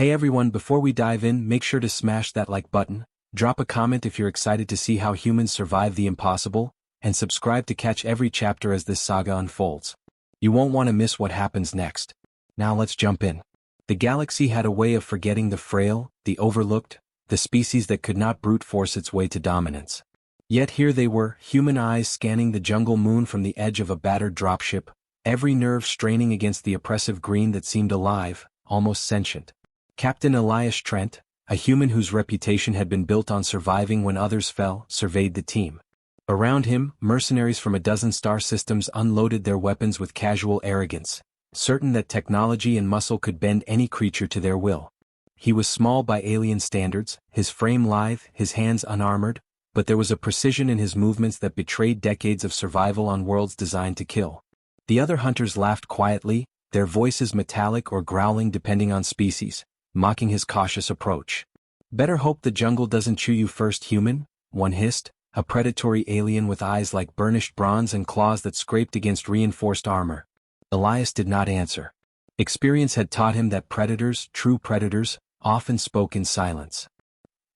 Hey everyone, before we dive in, make sure to smash that like button, drop a comment if you're excited to see how humans survive the impossible, and subscribe to catch every chapter as this saga unfolds. You won't want to miss what happens next. Now let's jump in. The galaxy had a way of forgetting the frail, the overlooked, the species that could not brute force its way to dominance. Yet here they were, human eyes scanning the jungle moon from the edge of a battered dropship, every nerve straining against the oppressive green that seemed alive, almost sentient. Captain Elias Trent, a human whose reputation had been built on surviving when others fell, surveyed the team. Around him, mercenaries from a dozen star systems unloaded their weapons with casual arrogance, certain that technology and muscle could bend any creature to their will. He was small by alien standards, his frame lithe, his hands unarmored, but there was a precision in his movements that betrayed decades of survival on worlds designed to kill. The other hunters laughed quietly, their voices metallic or growling depending on species, mocking his cautious approach. "Better hope the jungle doesn't chew you first, human," one hissed, a predatory alien with eyes like burnished bronze and claws that scraped against reinforced armor. Elias did not answer. Experience had taught him that predators, true predators, often spoke in silence.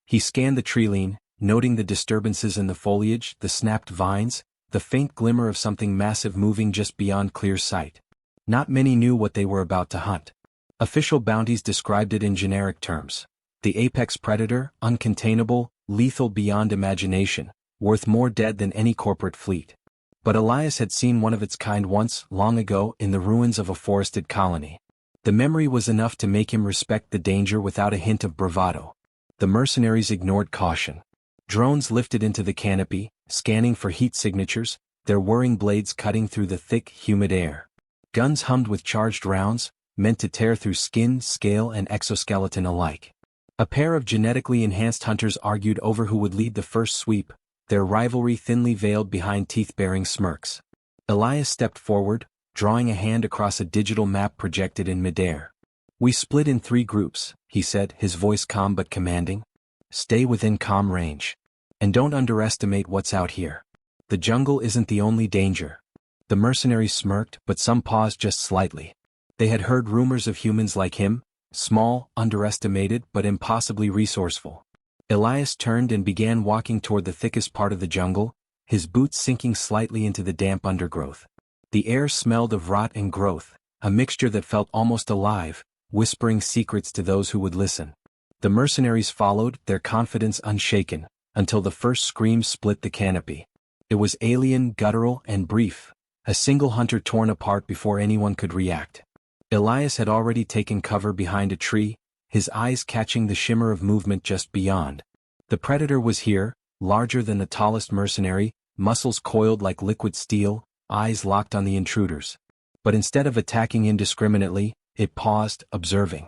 He scanned the tree-line, noting the disturbances in the foliage, the snapped vines, the faint glimmer of something massive moving just beyond clear sight. Not many knew what they were about to hunt. Official bounties described it in generic terms. The apex predator, uncontainable, lethal beyond imagination, worth more dead than any corporate fleet. But Elias had seen one of its kind once, long ago, in the ruins of a forested colony. The memory was enough to make him respect the danger without a hint of bravado. The mercenaries ignored caution. Drones lifted into the canopy, scanning for heat signatures, their whirring blades cutting through the thick, humid air. Guns hummed with charged rounds, meant to tear through skin, scale, and exoskeleton alike. A pair of genetically enhanced hunters argued over who would lead the first sweep, their rivalry thinly veiled behind teeth-baring smirks. Elias stepped forward, drawing a hand across a digital map projected in midair. "We split in 3 groups," he said, his voice calm but commanding. "Stay within comm range. And don't underestimate what's out here. The jungle isn't the only danger." The mercenaries smirked, but some paused just slightly. They had heard rumors of humans like him, small, underestimated, but impossibly resourceful. Elias turned and began walking toward the thickest part of the jungle, his boots sinking slightly into the damp undergrowth. The air smelled of rot and growth, a mixture that felt almost alive, whispering secrets to those who would listen. The mercenaries followed, their confidence unshaken, until the first scream split the canopy. It was alien, guttural, and brief, a single hunter torn apart before anyone could react. Elias had already taken cover behind a tree, his eyes catching the shimmer of movement just beyond. The predator was here, larger than the tallest mercenary, muscles coiled like liquid steel, eyes locked on the intruders. But instead of attacking indiscriminately, it paused, observing.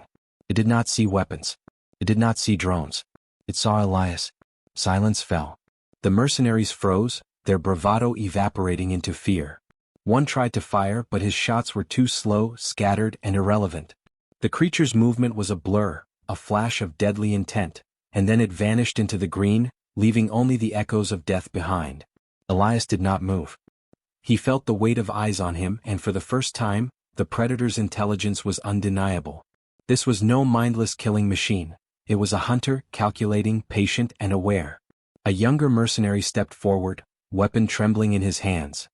It did not see weapons. It did not see drones. It saw Elias. Silence fell. The mercenaries froze, their bravado evaporating into fear. One tried to fire, but his shots were too slow, scattered, and irrelevant. The creature's movement was a blur, a flash of deadly intent, and then it vanished into the green, leaving only the echoes of death behind. Elias did not move. He felt the weight of eyes on him, and for the first time, the predator's intelligence was undeniable. This was no mindless killing machine. It was a hunter, calculating, patient, and aware. A younger mercenary stepped forward, weapon trembling in his hands.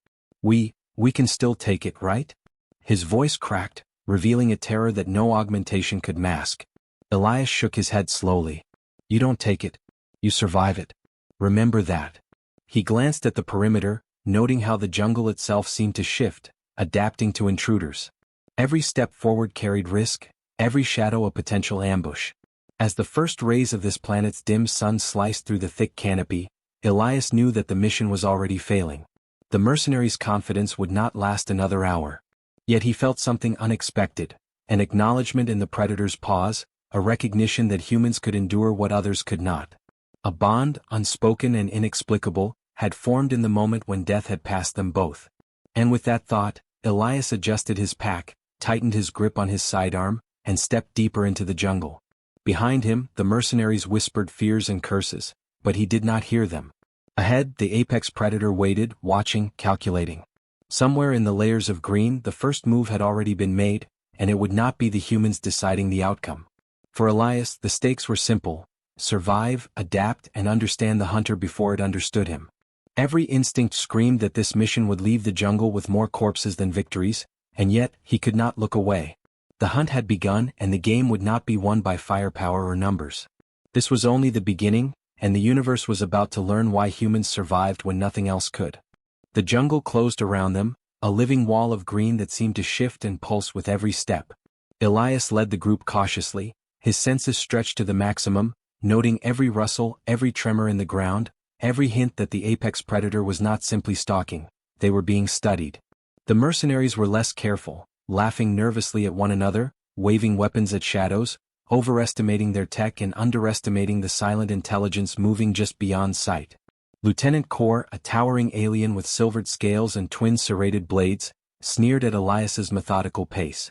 We can still take it, right?" His voice cracked, revealing a terror that no augmentation could mask. Elias shook his head slowly. "You don't take it. You survive it. Remember that." He glanced at the perimeter, noting how the jungle itself seemed to shift, adapting to intruders. Every step forward carried risk, every shadow a potential ambush. As the first rays of this planet's dim sun sliced through the thick canopy, Elias knew that the mission was already failing. The mercenaries' confidence would not last another hour. Yet he felt something unexpected, an acknowledgement in the predator's pause, a recognition that humans could endure what others could not. A bond, unspoken and inexplicable, had formed in the moment when death had passed them both. And with that thought, Elias adjusted his pack, tightened his grip on his sidearm, and stepped deeper into the jungle. Behind him, the mercenaries whispered fears and curses, but he did not hear them. Ahead, the apex predator waited, watching, calculating. Somewhere in the layers of green, the first move had already been made, and it would not be the humans deciding the outcome. For Elias, the stakes were simple: survive, adapt, and understand the hunter before it understood him. Every instinct screamed that this mission would leave the jungle with more corpses than victories, and yet, he could not look away. The hunt had begun, and the game would not be won by firepower or numbers. This was only the beginning, and the universe was about to learn why humans survived when nothing else could. The jungle closed around them, a living wall of green that seemed to shift and pulse with every step. Elias led the group cautiously, his senses stretched to the maximum, noting every rustle, every tremor in the ground, every hint that the apex predator was not simply stalking, they were being studied. The mercenaries were less careful, laughing nervously at one another, waving weapons at shadows, overestimating their tech and underestimating the silent intelligence moving just beyond sight. Lieutenant Kor, a towering alien with silvered scales and twin serrated blades, sneered at Elias's methodical pace.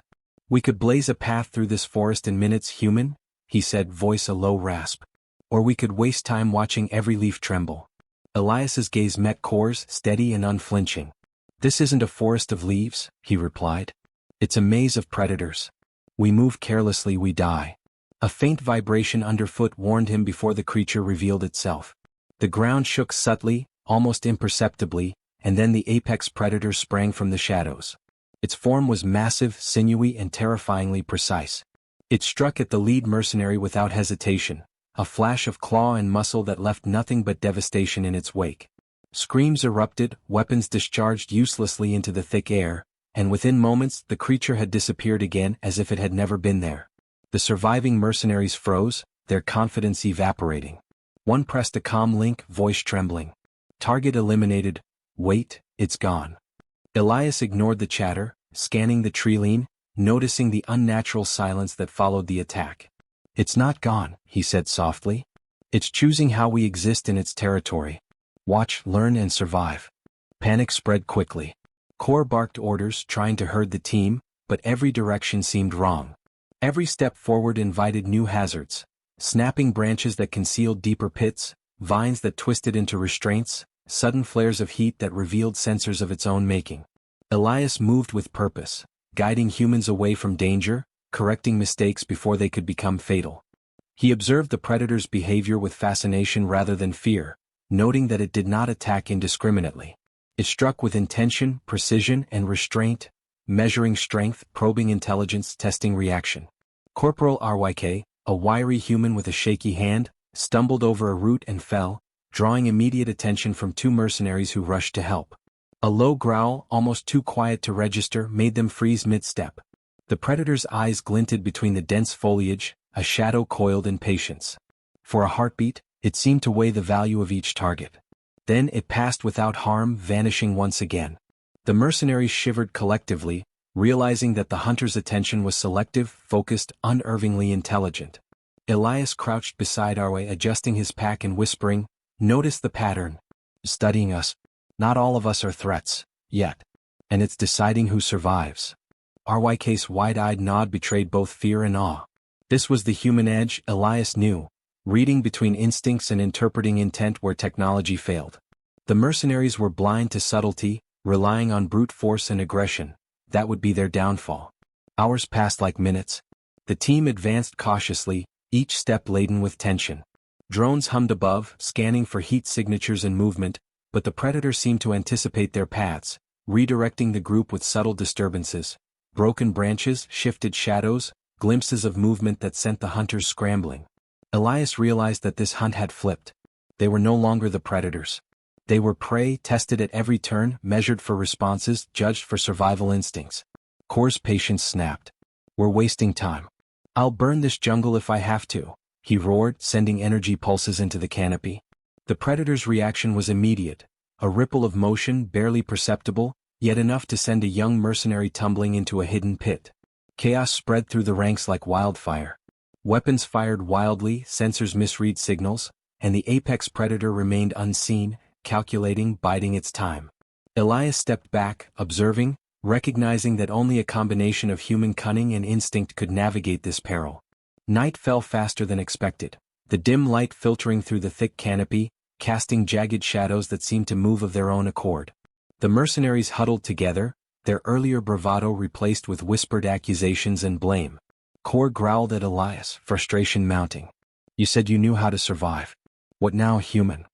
"We could blaze a path through this forest in minutes, human," he said, voice a low rasp. "Or we could waste time watching every leaf tremble." Elias's gaze met Kor's, steady and unflinching. "This isn't a forest of leaves," he replied. "It's a maze of predators. We move carelessly, we die." A faint vibration underfoot warned him before the creature revealed itself. The ground shook subtly, almost imperceptibly, and then the apex predator sprang from the shadows. Its form was massive, sinewy, and terrifyingly precise. It struck at the lead mercenary without hesitation, a flash of claw and muscle that left nothing but devastation in its wake. Screams erupted, weapons discharged uselessly into the thick air, and within moments the creature had disappeared again as if it had never been there. The surviving mercenaries froze, their confidence evaporating. One pressed a calm link, voice trembling. "Target eliminated. Wait, it's gone." Elias ignored the chatter, scanning the treeline, noticing the unnatural silence that followed the attack. "It's not gone," he said softly. "It's choosing how we exist in its territory. Watch, learn, and survive." Panic spread quickly. Kor barked orders, trying to herd the team, but every direction seemed wrong. Every step forward invited new hazards: snapping branches that concealed deeper pits, vines that twisted into restraints, sudden flares of heat that revealed sensors of its own making. Elias moved with purpose, guiding humans away from danger, correcting mistakes before they could become fatal. He observed the predator's behavior with fascination rather than fear, noting that it did not attack indiscriminately. It struck with intention, precision, and restraint, measuring strength, probing intelligence, testing reaction. Corporal RYK, a wiry human with a shaky hand, stumbled over a root and fell, drawing immediate attention from two mercenaries who rushed to help. A low growl, almost too quiet to register, made them freeze mid-step. The predator's eyes glinted between the dense foliage, a shadow coiled in patience. For a heartbeat, it seemed to weigh the value of each target. Then it passed without harm, vanishing once again. The mercenaries shivered collectively, realizing that the hunter's attention was selective, focused, unervingly intelligent. Elias crouched beside Arwe, adjusting his pack and whispering, "Notice the pattern. Studying us. Not all of us are threats, yet. And it's deciding who survives." RYK's wide-eyed nod betrayed both fear and awe. This was the human edge, Elias knew, reading between instincts and interpreting intent where technology failed. The mercenaries were blind to subtlety, relying on brute force and aggression. That would be their downfall. Hours passed like minutes. The team advanced cautiously, each step laden with tension. Drones hummed above, scanning for heat signatures and movement, but the predator seemed to anticipate their paths, redirecting the group with subtle disturbances. Broken branches, shifted shadows, glimpses of movement that sent the hunters scrambling. Elias realized that this hunt had flipped. They were no longer the predators. They were prey, tested at every turn, measured for responses, judged for survival instincts. Kor's patience snapped. "We're wasting time. I'll burn this jungle if I have to," he roared, sending energy pulses into the canopy. The predator's reaction was immediate, a ripple of motion barely perceptible, yet enough to send a young mercenary tumbling into a hidden pit. Chaos spread through the ranks like wildfire. Weapons fired wildly, sensors misread signals, and the apex predator remained unseen, calculating, biding its time. Elias stepped back, observing, recognizing that only a combination of human cunning and instinct could navigate this peril. Night fell faster than expected, the dim light filtering through the thick canopy, casting jagged shadows that seemed to move of their own accord. The mercenaries huddled together, their earlier bravado replaced with whispered accusations and blame. Kor growled at Elias, frustration mounting. You said you knew how to survive. What now, human?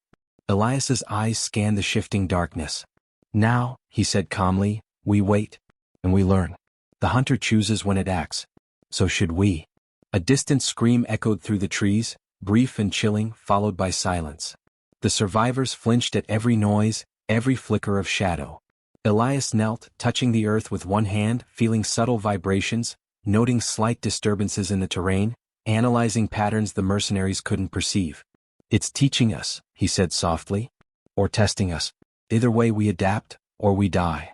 Elias's eyes scanned the shifting darkness. Now, he said calmly, we wait. And we learn. The hunter chooses when it acts. So should we. A distant scream echoed through the trees, brief and chilling, followed by silence. The survivors flinched at every noise, every flicker of shadow. Elias knelt, touching the earth with one hand, feeling subtle vibrations, noting slight disturbances in the terrain, analyzing patterns the mercenaries couldn't perceive. It's teaching us, he said softly. Or testing us. Either way we adapt, or we die.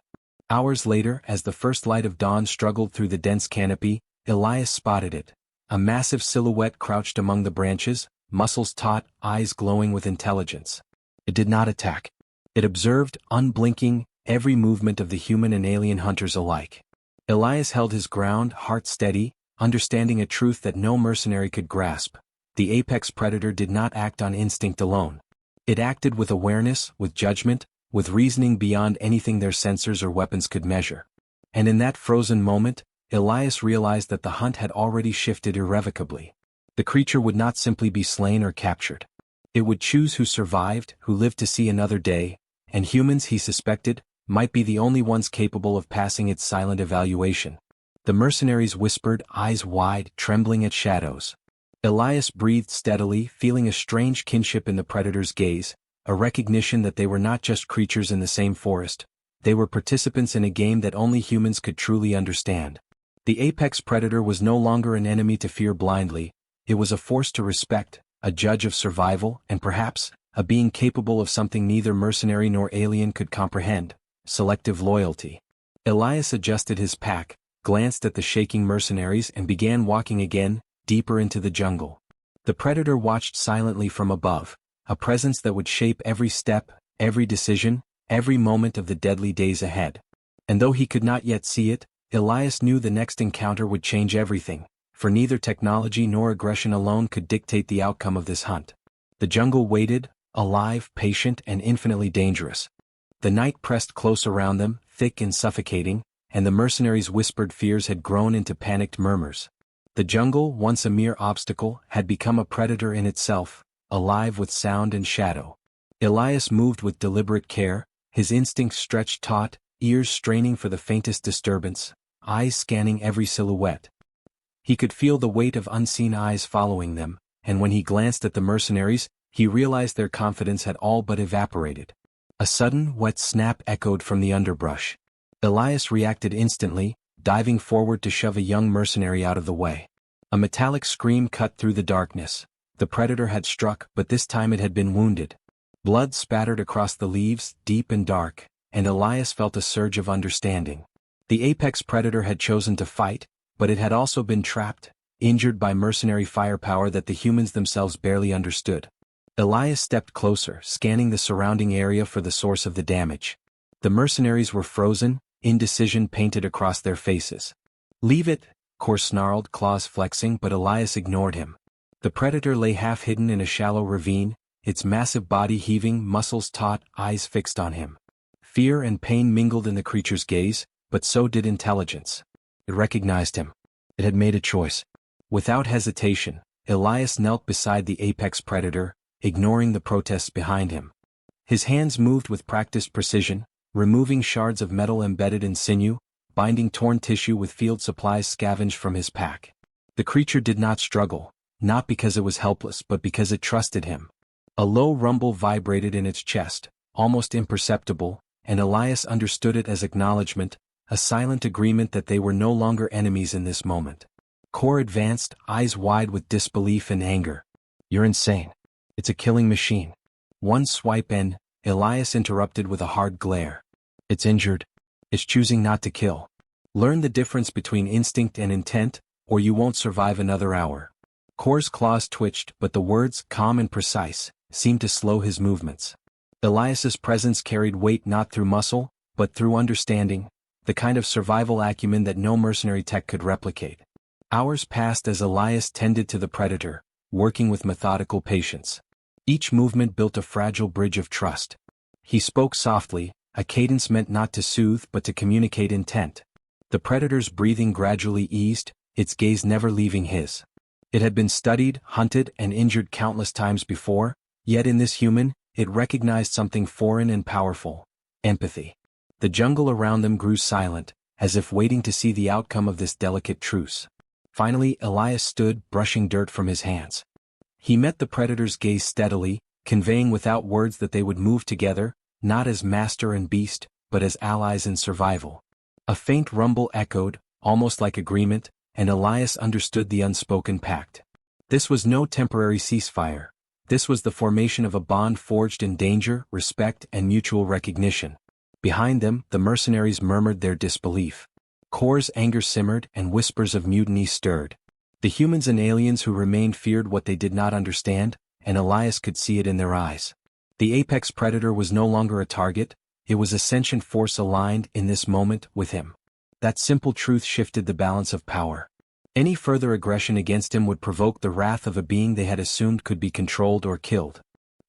Hours later, as the first light of dawn struggled through the dense canopy, Elias spotted it. A massive silhouette crouched among the branches, muscles taut, eyes glowing with intelligence. It did not attack. It observed, unblinking, every movement of the human and alien hunters alike. Elias held his ground, heart steady, understanding a truth that no mercenary could grasp. The apex predator did not act on instinct alone. It acted with awareness, with judgment, with reasoning beyond anything their sensors or weapons could measure. And in that frozen moment, Elias realized that the hunt had already shifted irrevocably. The creature would not simply be slain or captured. It would choose who survived, who lived to see another day, and humans, he suspected, might be the only ones capable of passing its silent evaluation. The mercenaries whispered, eyes wide, trembling at shadows. Elias breathed steadily, feeling a strange kinship in the predator's gaze, a recognition that they were not just creatures in the same forest. They were participants in a game that only humans could truly understand. The apex predator was no longer an enemy to fear blindly. It was a force to respect, a judge of survival, and perhaps, a being capable of something neither mercenary nor alien could comprehend: selective loyalty. Elias adjusted his pack, glanced at the shaking mercenaries and began walking again, deeper into the jungle. The predator watched silently from above, a presence that would shape every step, every decision, every moment of the deadly days ahead. And though he could not yet see it, Elias knew the next encounter would change everything, for neither technology nor aggression alone could dictate the outcome of this hunt. The jungle waited, alive, patient, and infinitely dangerous. The night pressed close around them, thick and suffocating, and the mercenaries' whispered fears had grown into panicked murmurs. The jungle, once a mere obstacle, had become a predator in itself, alive with sound and shadow. Elias moved with deliberate care, his instincts stretched taut, ears straining for the faintest disturbance, eyes scanning every silhouette. He could feel the weight of unseen eyes following them, and when he glanced at the mercenaries, he realized their confidence had all but evaporated. A sudden, wet snap echoed from the underbrush. Elias reacted instantly, diving forward to shove a young mercenary out of the way. A metallic scream cut through the darkness. The predator had struck, but this time it had been wounded. Blood spattered across the leaves, deep and dark, and Elias felt a surge of understanding. The apex predator had chosen to fight, but it had also been trapped, injured by mercenary firepower that the humans themselves barely understood. Elias stepped closer, scanning the surrounding area for the source of the damage. The mercenaries were frozen, indecision painted across their faces. "Leave it," Kor snarled, claws flexing, but Elias ignored him. The predator lay half-hidden in a shallow ravine, its massive body heaving, muscles taut, eyes fixed on him. Fear and pain mingled in the creature's gaze, but so did intelligence. It recognized him. It had made a choice. Without hesitation, Elias knelt beside the apex predator, ignoring the protests behind him. His hands moved with practiced precision, removing shards of metal embedded in sinew, binding torn tissue with field supplies scavenged from his pack. The creature did not struggle, not because it was helpless but because it trusted him. A low rumble vibrated in its chest, almost imperceptible, and Elias understood it as acknowledgement, a silent agreement that they were no longer enemies in this moment. Kor advanced, eyes wide with disbelief and anger. "You're insane. It's a killing machine." One swipe and, Elias interrupted with a hard glare. "It's injured. It's choosing not to kill. Learn the difference between instinct and intent, or you won't survive another hour." Kor's claws twitched, but the words, calm and precise, seemed to slow his movements. Elias's presence carried weight not through muscle, but through understanding, the kind of survival acumen that no mercenary tech could replicate. Hours passed as Elias tended to the predator, working with methodical patience. Each movement built a fragile bridge of trust. He spoke softly, a cadence meant not to soothe but to communicate intent. The predator's breathing gradually eased, its gaze never leaving his. It had been studied, hunted, and injured countless times before, yet in this human, it recognized something foreign and powerful: empathy. The jungle around them grew silent, as if waiting to see the outcome of this delicate truce. Finally, Elias stood, brushing dirt from his hands. He met the predator's gaze steadily, conveying without words that they would move together, not as master and beast, but as allies in survival. A faint rumble echoed, almost like agreement, and Elias understood the unspoken pact. This was no temporary ceasefire. This was the formation of a bond forged in danger, respect, and mutual recognition. Behind them, the mercenaries murmured their disbelief. Kor's anger simmered, and whispers of mutiny stirred. The humans and aliens who remained feared what they did not understand, and Elias could see it in their eyes. The apex predator was no longer a target, it was a sentient force aligned, in this moment, with him. That simple truth shifted the balance of power. Any further aggression against him would provoke the wrath of a being they had assumed could be controlled or killed.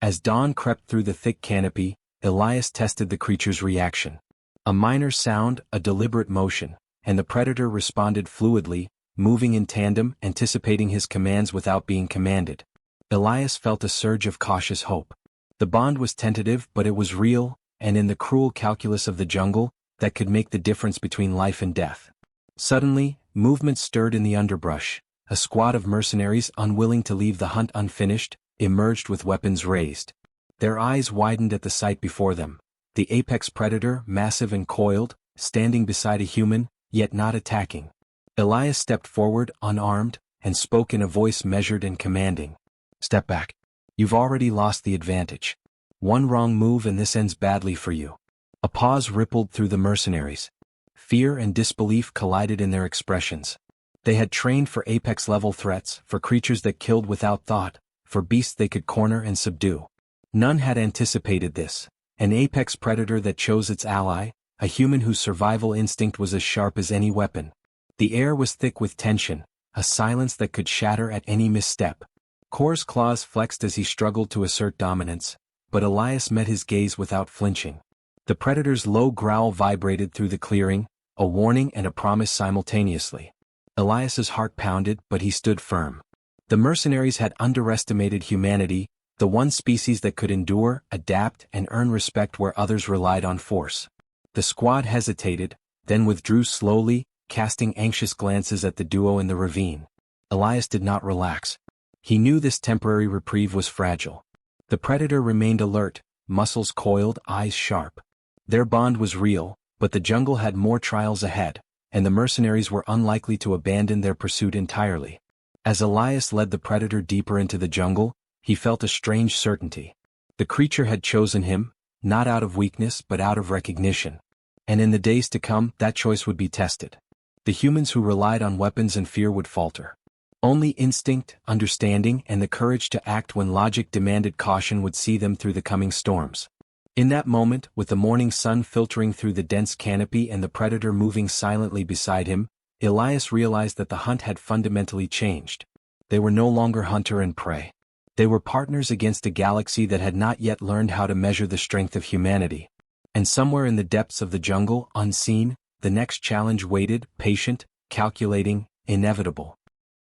As dawn crept through the thick canopy, Elias tested the creature's reaction. A minor sound, a deliberate motion, and the predator responded fluidly, moving in tandem, anticipating his commands without being commanded. Elias felt a surge of cautious hope. The bond was tentative, but it was real, and in the cruel calculus of the jungle, that could make the difference between life and death. Suddenly, movement stirred in the underbrush. A squad of mercenaries, unwilling to leave the hunt unfinished, emerged with weapons raised. Their eyes widened at the sight before them. The apex predator, massive and coiled, standing beside a human, yet not attacking. Elias stepped forward, unarmed, and spoke in a voice measured and commanding. "Step back. You've already lost the advantage. One wrong move and this ends badly for you." A pause rippled through the mercenaries. Fear and disbelief collided in their expressions. They had trained for apex-level threats, for creatures that killed without thought, for beasts they could corner and subdue. None had anticipated this. An apex predator that chose its ally, a human whose survival instinct was as sharp as any weapon. The air was thick with tension, a silence that could shatter at any misstep. Kor's claws flexed as he struggled to assert dominance, but Elias met his gaze without flinching. The predator's low growl vibrated through the clearing, a warning and a promise simultaneously. Elias's heart pounded, but he stood firm. The mercenaries had underestimated humanity, the one species that could endure, adapt, and earn respect where others relied on force. The squad hesitated, then withdrew slowly, casting anxious glances at the duo in the ravine. Elias did not relax. He knew this temporary reprieve was fragile. The predator remained alert, muscles coiled, eyes sharp. Their bond was real, but the jungle had more trials ahead, and the mercenaries were unlikely to abandon their pursuit entirely. As Elias led the predator deeper into the jungle, he felt a strange certainty. The creature had chosen him, not out of weakness but out of recognition. And in the days to come, that choice would be tested. The humans who relied on weapons and fear would falter. Only instinct, understanding, and the courage to act when logic demanded caution would see them through the coming storms. In that moment, with the morning sun filtering through the dense canopy and the predator moving silently beside him, Elias realized that the hunt had fundamentally changed. They were no longer hunter and prey. They were partners against a galaxy that had not yet learned how to measure the strength of humanity. And somewhere in the depths of the jungle, unseen, the next challenge waited, patient, calculating, inevitable.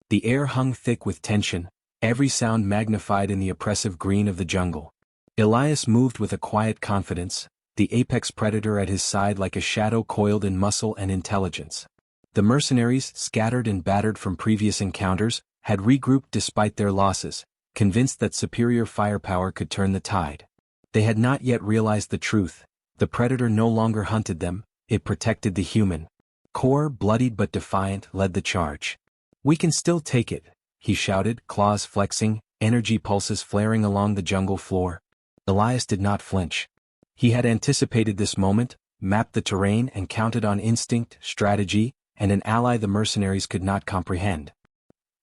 The air hung thick with tension, every sound magnified in the oppressive green of the jungle. Elias moved with a quiet confidence, the apex predator at his side like a shadow coiled in muscle and intelligence. The mercenaries, scattered and battered from previous encounters, had regrouped despite their losses, convinced that superior firepower could turn the tide. They had not yet realized the truth. The predator no longer hunted them, it protected the human. Kor, bloodied but defiant, led the charge. "We can still take it," he shouted, claws flexing, energy pulses flaring along the jungle floor. Elias did not flinch. He had anticipated this moment, mapped the terrain and counted on instinct, strategy, and an ally the mercenaries could not comprehend.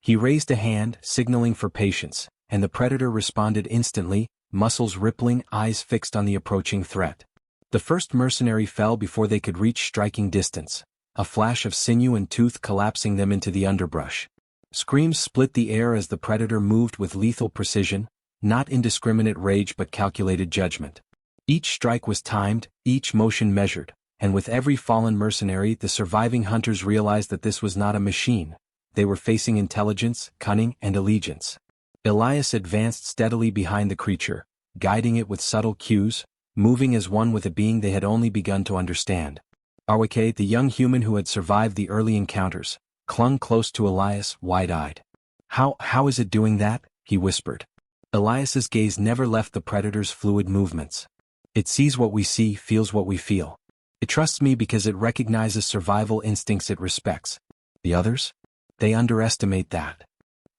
He raised a hand, signaling for patience, and the predator responded instantly, muscles rippling, eyes fixed on the approaching threat. The first mercenary fell before they could reach striking distance, a flash of sinew and tooth collapsing them into the underbrush. Screams split the air as the predator moved with lethal precision, not indiscriminate rage but calculated judgment. Each strike was timed, each motion measured, and with every fallen mercenary the surviving hunters realized that this was not a machine, they were facing intelligence, cunning, and allegiance. Elias advanced steadily behind the creature, guiding it with subtle cues, moving as one with a being they had only begun to understand. Arwake, the young human who had survived the early encounters, clung close to Elias, wide-eyed. How is it doing that?" he whispered. Elias's gaze never left the predator's fluid movements. "It sees what we see, feels what we feel. It trusts me because it recognizes survival instincts it respects. The others? They underestimate that."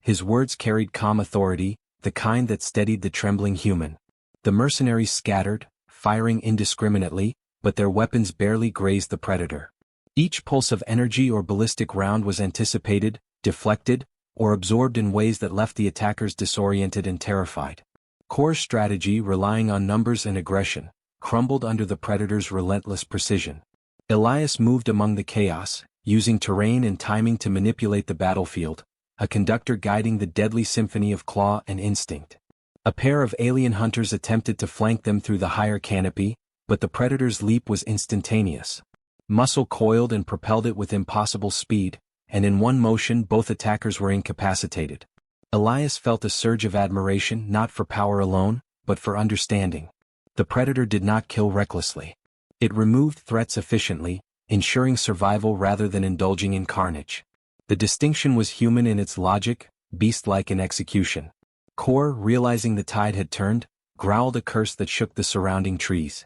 His words carried calm authority, the kind that steadied the trembling human. The mercenaries scattered, firing indiscriminately, but their weapons barely grazed the predator. Each pulse of energy or ballistic round was anticipated, deflected, or absorbed in ways that left the attackers disoriented and terrified. Core's strategy, relying on numbers and aggression, crumbled under the predator's relentless precision. Elias moved among the chaos, using terrain and timing to manipulate the battlefield, a conductor guiding the deadly symphony of claw and instinct. A pair of alien hunters attempted to flank them through the higher canopy, but the predator's leap was instantaneous. Muscle coiled and propelled it with impossible speed, and in one motion both attackers were incapacitated. Elias felt a surge of admiration not for power alone, but for understanding. The predator did not kill recklessly. It removed threats efficiently, ensuring survival rather than indulging in carnage. The distinction was human in its logic, beast-like in execution. Core, realizing the tide had turned, growled a curse that shook the surrounding trees.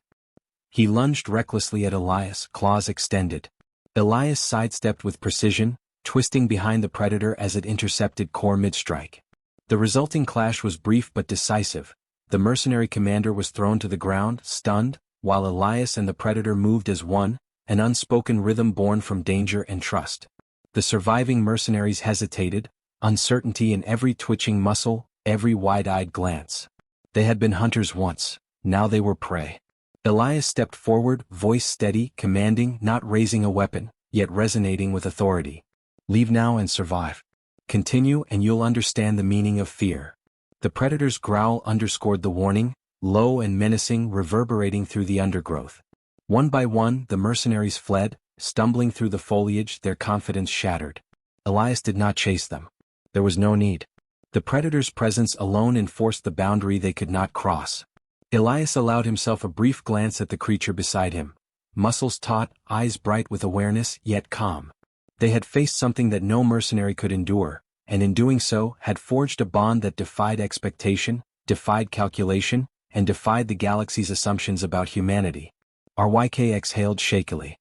He lunged recklessly at Elias, claws extended. Elias sidestepped with precision, twisting behind the predator as it intercepted Core mid-strike. The resulting clash was brief but decisive. The mercenary commander was thrown to the ground, stunned, while Elias and the predator moved as one, an unspoken rhythm born from danger and trust. The surviving mercenaries hesitated, uncertainty in every twitching muscle, every wide-eyed glance. They had been hunters once, now they were prey. Elias stepped forward, voice steady, commanding, not raising a weapon, yet resonating with authority. "Leave now and survive. Continue and you'll understand the meaning of fear." The predator's growl underscored the warning, low and menacing, reverberating through the undergrowth. One by one, the mercenaries fled, stumbling through the foliage, their confidence shattered. Elias did not chase them. There was no need. The predator's presence alone enforced the boundary they could not cross. Elias allowed himself a brief glance at the creature beside him, muscles taut, eyes bright with awareness, yet calm. They had faced something that no mercenary could endure, and in doing so, had forged a bond that defied expectation, defied calculation, and defied the galaxy's assumptions about humanity. RYK exhaled shakily.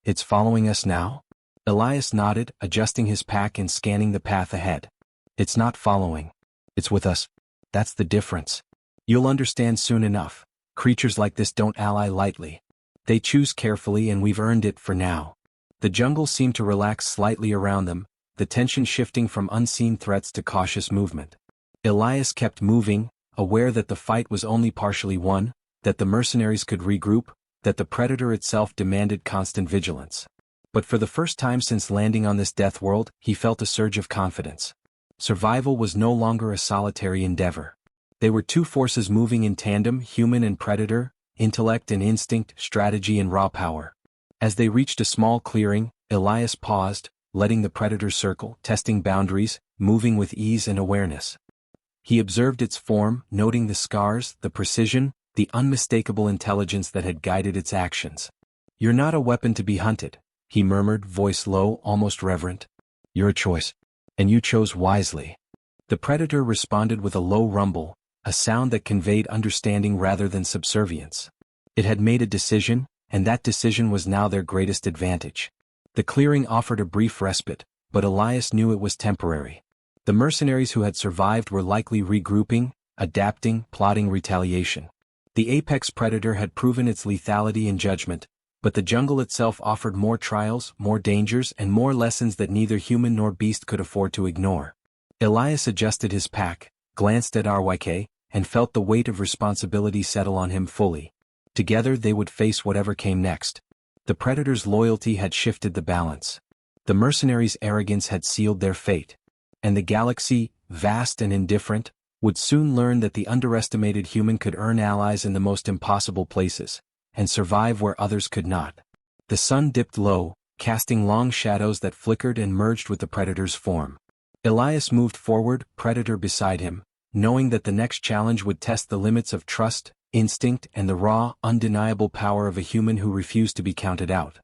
It's following us now?" Elias nodded, adjusting his pack and scanning the path ahead. "It's not following. It's with us. That's the difference. You'll understand soon enough. Creatures like this don't ally lightly. They choose carefully and we've earned it for now." The jungle seemed to relax slightly around them, the tension shifting from unseen threats to cautious movement. Elias kept moving, aware that the fight was only partially won, that the mercenaries could regroup, that the predator itself demanded constant vigilance. But for the first time since landing on this death world, he felt a surge of confidence. Survival was no longer a solitary endeavor. They were two forces moving in tandem, human and predator, intellect and instinct, strategy and raw power. As they reached a small clearing, Elias paused, letting the predator circle, testing boundaries, moving with ease and awareness. He observed its form, noting the scars, the precision, the unmistakable intelligence that had guided its actions. "You're not a weapon to be hunted," he murmured, voice low, almost reverent. "You're a choice. And you chose wisely." The predator responded with a low rumble, a sound that conveyed understanding rather than subservience. It had made a decision, and that decision was now their greatest advantage. The clearing offered a brief respite, but Elias knew it was temporary. The mercenaries who had survived were likely regrouping, adapting, plotting retaliation. The apex predator had proven its lethality and judgment, but the jungle itself offered more trials, more dangers, and more lessons that neither human nor beast could afford to ignore. Elias adjusted his pack, glanced at RYK, and felt the weight of responsibility settle on him fully. Together they would face whatever came next. The predator's loyalty had shifted the balance. The mercenaries' arrogance had sealed their fate. And the galaxy, vast and indifferent, would soon learn that the underestimated human could earn allies in the most impossible places, and survive where others could not. The sun dipped low, casting long shadows that flickered and merged with the predator's form. Elias moved forward, predator beside him, knowing that the next challenge would test the limits of trust, instinct, and the raw, undeniable power of a human who refused to be counted out.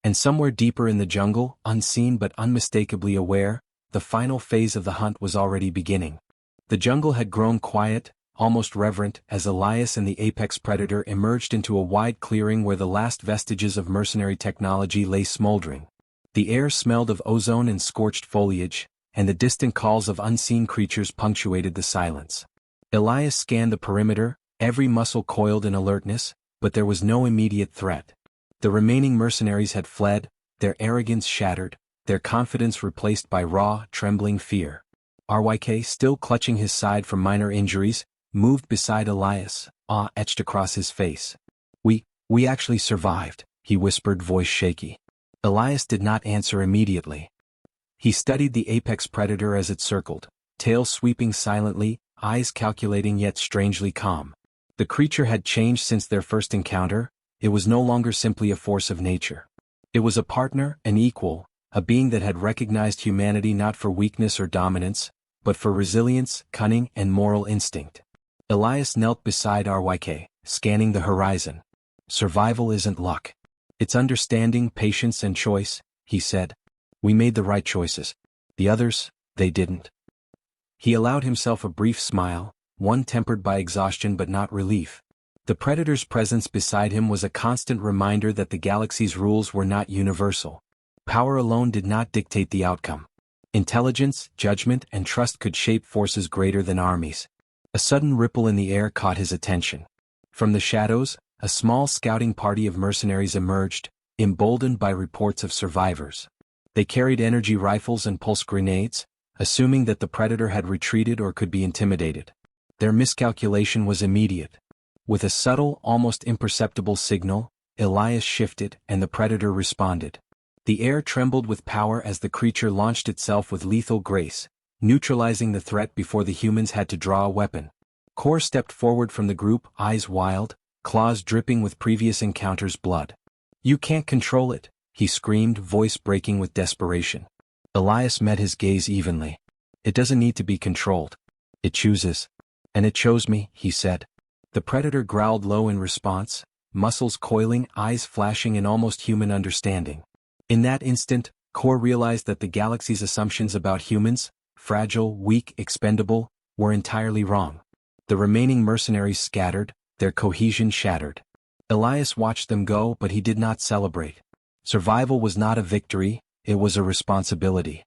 And somewhere deeper in the jungle, unseen but unmistakably aware, the final phase of the hunt was already beginning. The jungle had grown quiet, almost reverent, as Elias and the apex predator emerged into a wide clearing where the last vestiges of mercenary technology lay smoldering. The air smelled of ozone and scorched foliage, and the distant calls of unseen creatures punctuated the silence. Elias scanned the perimeter, every muscle coiled in alertness, but there was no immediate threat. The remaining mercenaries had fled, their arrogance shattered, their confidence replaced by raw, trembling fear. RYK, still clutching his side from minor injuries, moved beside Elias, awe etched across his face. We actually survived," he whispered, voice shaky. Elias did not answer immediately. He studied the apex predator as it circled, tail sweeping silently, eyes calculating yet strangely calm. The creature had changed since their first encounter. It was no longer simply a force of nature. It was a partner, an equal, a being that had recognized humanity not for weakness or dominance, but for resilience, cunning, and moral instinct. Elias knelt beside RYK, scanning the horizon. "Survival isn't luck. It's understanding, patience, and choice," he said. "We made the right choices. The others, they didn't." He allowed himself a brief smile, one tempered by exhaustion but not relief. The predator's presence beside him was a constant reminder that the galaxy's rules were not universal. Power alone did not dictate the outcome. Intelligence, judgment, and trust could shape forces greater than armies. A sudden ripple in the air caught his attention. From the shadows, a small scouting party of mercenaries emerged, emboldened by reports of survivors. They carried energy rifles and pulse grenades, assuming that the predator had retreated or could be intimidated. Their miscalculation was immediate. With a subtle, almost imperceptible signal, Elias shifted, and the predator responded. The air trembled with power as the creature launched itself with lethal grace, neutralizing the threat before the humans had to draw a weapon. Kor stepped forward from the group, eyes wild, claws dripping with previous encounters' blood. "You can't control it," he screamed, voice breaking with desperation. Elias met his gaze evenly. "It doesn't need to be controlled. It chooses. And it chose me," he said. The predator growled low in response, muscles coiling, eyes flashing in almost human understanding. In that instant, Kor realized that the galaxy's assumptions about humans, fragile, weak, expendable, were entirely wrong. The remaining mercenaries scattered, their cohesion shattered. Elias watched them go, but he did not celebrate. Survival was not a victory, it was a responsibility.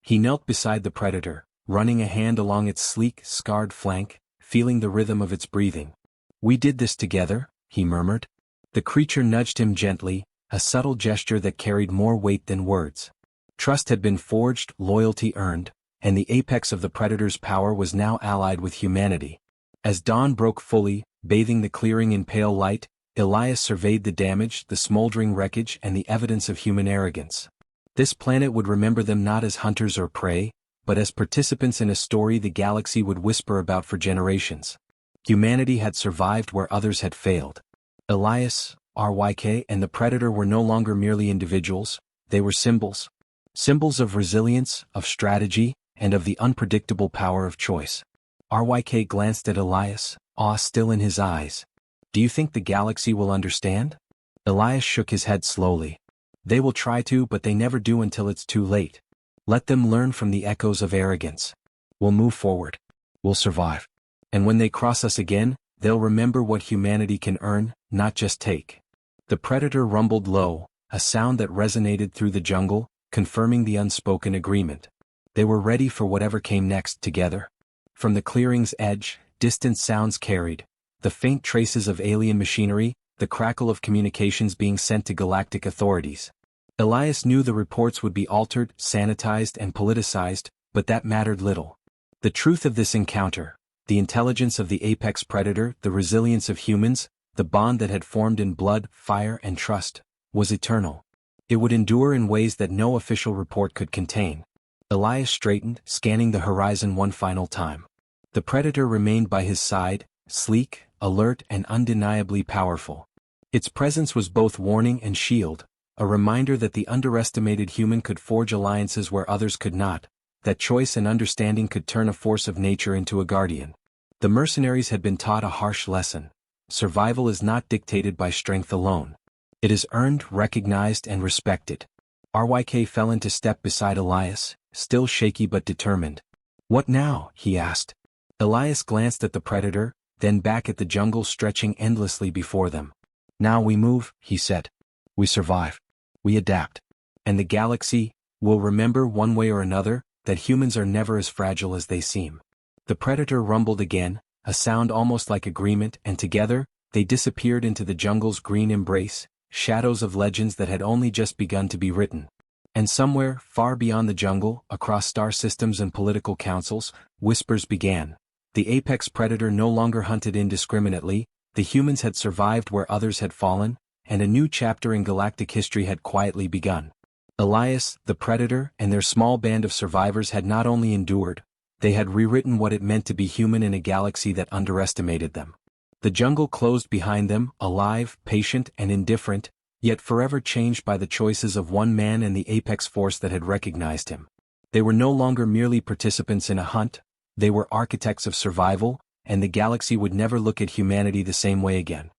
He knelt beside the predator, running a hand along its sleek, scarred flank, feeling the rhythm of its breathing. "We did this together," he murmured. The creature nudged him gently, a subtle gesture that carried more weight than words. Trust had been forged, loyalty earned, and the apex of the predator's power was now allied with humanity. As dawn broke fully, bathing the clearing in pale light, Elias surveyed the damage, the smoldering wreckage, and the evidence of human arrogance. This planet would remember them not as hunters or prey, but as participants in a story the galaxy would whisper about for generations. Humanity had survived where others had failed. Elias, RYK, and the predator were no longer merely individuals, they were symbols. Symbols of resilience, of strategy, and of the unpredictable power of choice. RYK glanced at Elias, awe still in his eyes. "Do you think the galaxy will understand?" Elias shook his head slowly. "They will try to, but they never do until it's too late. Let them learn from the echoes of arrogance. We'll move forward. We'll survive. And when they cross us again, they'll remember what humanity can earn, not just take." The predator rumbled low, a sound that resonated through the jungle, confirming the unspoken agreement. They were ready for whatever came next together. From the clearing's edge, distant sounds carried, the faint traces of alien machinery, the crackle of communications being sent to galactic authorities. Elias knew the reports would be altered, sanitized, and politicized, but that mattered little. The truth of this encounter, the intelligence of the apex predator, the resilience of humans, the bond that had formed in blood, fire, and trust, was eternal. It would endure in ways that no official report could contain. Elias straightened, scanning the horizon one final time. The predator remained by his side, sleek, alert, and undeniably powerful. Its presence was both warning and shield, A reminder that the underestimated human could forge alliances where others could not, that choice and understanding could turn a force of nature into a guardian. The mercenaries had been taught a harsh lesson. Survival is not dictated by strength alone. It is earned, recognized, and respected. RYK fell into step beside Elias, still shaky but determined. "What now?" he asked. Elias glanced at the predator, then back at the jungle stretching endlessly before them. "Now we move," he said. "We survive. We adapt. And the galaxy will remember one way or another that humans are never as fragile as they seem." The predator rumbled again, a sound almost like agreement, and together, they disappeared into the jungle's green embrace, shadows of legends that had only just begun to be written. And somewhere, far beyond the jungle, across star systems and political councils, whispers began. The apex predator no longer hunted indiscriminately, the humans had survived where others had fallen, and a new chapter in galactic history had quietly begun. Elias, the predator, and their small band of survivors had not only endured, they had rewritten what it meant to be human in a galaxy that underestimated them. The jungle closed behind them, alive, patient, and indifferent, yet forever changed by the choices of one man and the apex force that had recognized him. They were no longer merely participants in a hunt, they were architects of survival, and the galaxy would never look at humanity the same way again.